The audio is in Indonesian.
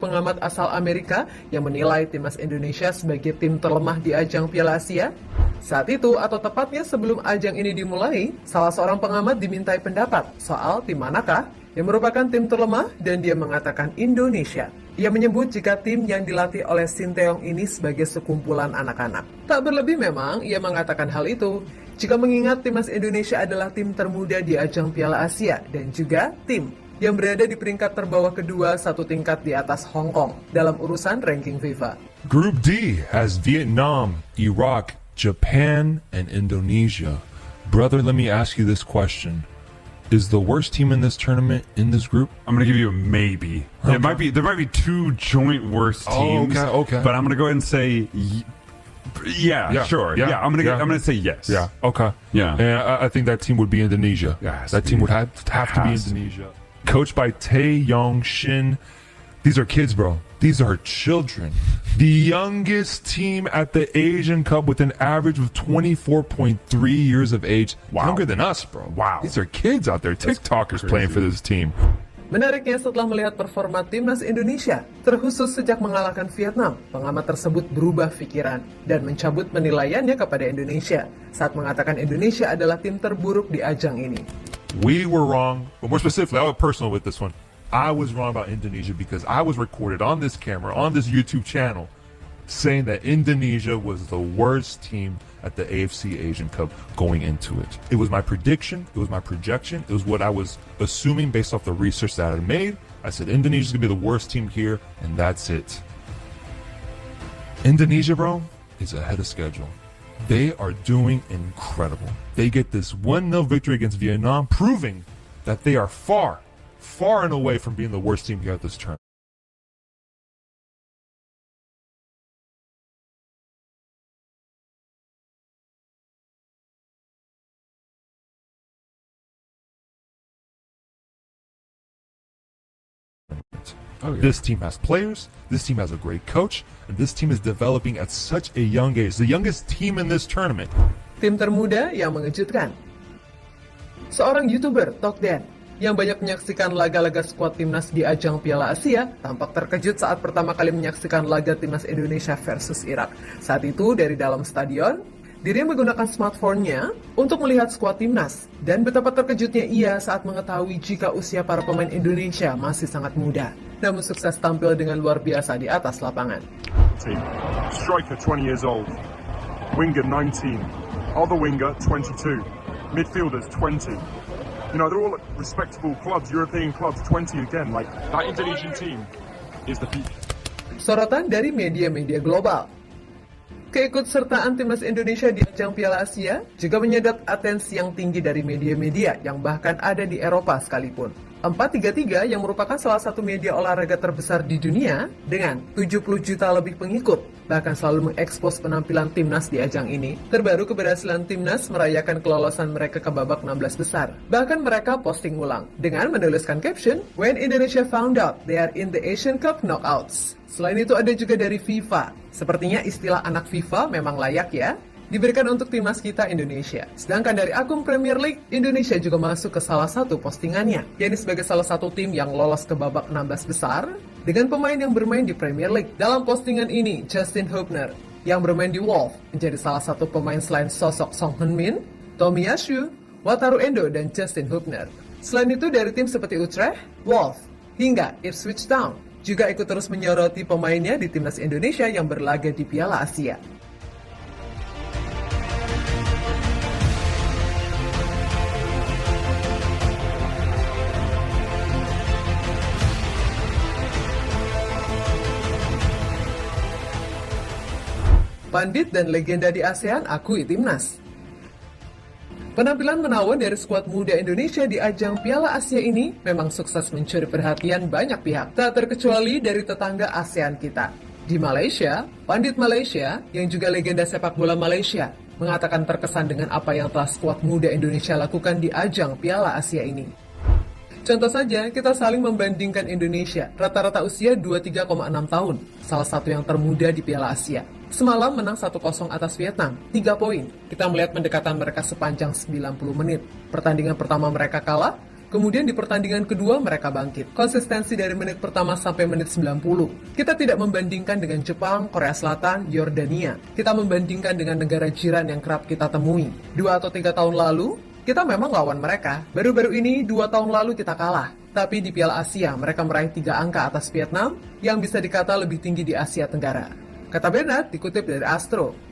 pengamat asal Amerika yang menilai timnas Indonesia sebagai tim terlemah di ajang Piala Asia. Saat itu, atau tepatnya sebelum ajang ini dimulai, salah seorang pengamat dimintai pendapat soal tim manakah yang merupakan tim terlemah dan dia mengatakan Indonesia. Ia menyebut jika tim yang dilatih oleh Sinteyong ini sebagai sekumpulan anak-anak. Tak berlebih memang ia mengatakan hal itu jika mengingat timnas Indonesia adalah tim termuda di ajang Piala Asia dan juga tim yang berada di peringkat terbawah kedua satu tingkat di atas Hong Kong dalam urusan ranking FIFA. Group D has Vietnam, Iraq, Japan, and Indonesia. Brother, let me ask you this question. Is the worst team in this tournament in this group? I'm going to give you a maybe. Okay. There might be two joint worst teams. Okay. But I'm going to go ahead and say, sure. Yeah, I'm going to say yes. Yeah. Okay. Yeah. And I think that team would be Indonesia. Yeah, that team would have to be Indonesia. Coached by Tae Yong Shin. These are kids, bro. These are children. The youngest team at the Asian Cup with an average of 24.3 years of age. Wow. Younger than us, bro. Wow. These are kids out there. TikTokers playing for this team. Menariknya setelah melihat performa timnas Indonesia, terkhusus sejak mengalahkan Vietnam, pengamat tersebut berubah pikiran dan mencabut penilaiannya kepada Indonesia saat mengatakan Indonesia adalah tim terburuk di ajang ini. We were wrong, but more specifically, I'll get personal with this one. I was wrong about Indonesia because I was recorded on this camera, on this YouTube channel, saying that Indonesia was the worst team at the AFC Asian Cup going into it. It was my prediction, it was my projection, it was what I was assuming based off the research that I had made. I said Indonesia's gonna be the worst team here, and that's it. Indonesia, bro, is ahead of schedule. They are doing incredible. They get this 1-0 victory against Vietnam, proving that they are far and away from being the worst team here at this tournament. Oh, yeah. This team has players, this team has a great coach, and this team is developing at such a young age. The youngest team in this tournament. Tim termuda yang mengejutkan. Seorang YouTuber, Tokden, yang banyak menyaksikan laga-laga skuad timnas di ajang Piala Asia, tampak terkejut saat pertama kali menyaksikan laga timnas Indonesia versus Irak. Saat itu, dari dalam stadion, dirinya menggunakan smartphone-nya untuk melihat skuad timnas. Dan betapa terkejutnya ia saat mengetahui jika usia para pemain Indonesia masih sangat muda, namun sukses tampil dengan luar biasa di atas lapangan. Striker 20 years old, winger 19, other winger 22, midfielders 20. You know, they're all respectable clubs, European clubs, 20 again. Like, that Indonesian team is the peak. Sorotan dari media-media global. Keikutsertaan timnas Indonesia di ajang Piala Asia juga menyedot atensi yang tinggi dari media-media yang bahkan ada di Eropa sekalipun. 433 yang merupakan salah satu media olahraga terbesar di dunia dengan 70 juta lebih pengikut, bahkan selalu mengekspos penampilan timnas di ajang ini. Terbaru keberhasilan timnas merayakan kelolosan mereka ke babak 16 besar. Bahkan mereka posting ulang dengan menuliskan caption, "When Indonesia found out they are in the Asian Cup knockouts." Selain itu ada juga dari FIFA. Sepertinya istilah anak FIFA memang layak ya diberikan untuk timnas kita Indonesia. Sedangkan dari akun Premier League, Indonesia juga masuk ke salah satu postingannya, yakni sebagai salah satu tim yang lolos ke babak 16 besar dengan pemain yang bermain di Premier League. Dalam postingan ini, Justin Hubner yang bermain di Wolves menjadi salah satu pemain selain sosok Song Heung-min, Tomiyasu, Wataru Endo, dan Justin Hubner. Selain itu dari tim seperti Utrecht, Wolves, hingga Ipswich Town juga ikut terus menyoroti pemainnya di timnas Indonesia yang berlaga di Piala Asia. Pandit dan legenda di ASEAN akui timnas. Penampilan menawan dari skuad muda Indonesia di ajang Piala Asia ini memang sukses mencuri perhatian banyak pihak, tak terkecuali dari tetangga ASEAN kita. Di Malaysia, Pandit Malaysia yang juga legenda sepak bola Malaysia mengatakan terkesan dengan apa yang telah skuad muda Indonesia lakukan di ajang Piala Asia ini. Contoh saja, kita saling membandingkan Indonesia, rata-rata usia 23,6 tahun, salah satu yang termuda di Piala Asia. Semalam menang 1-0 atas Vietnam, 3 poin. Kita melihat pendekatan mereka sepanjang 90 menit. Pertandingan pertama mereka kalah, Kemudian di pertandingan kedua mereka bangkit. Konsistensi dari menit pertama sampai menit 90. Kita tidak membandingkan dengan Jepang, Korea Selatan, Yordania. Kita membandingkan dengan negara jiran yang kerap kita temui. 2 atau 3 tahun lalu, kita memang lawan mereka. Baru-baru ini 2 tahun lalu kita kalah. Tapi di Piala Asia mereka meraih 3 angka atas Vietnam yang bisa dikata lebih tinggi di Asia Tenggara. Kata Bernard dikutip dari Astro.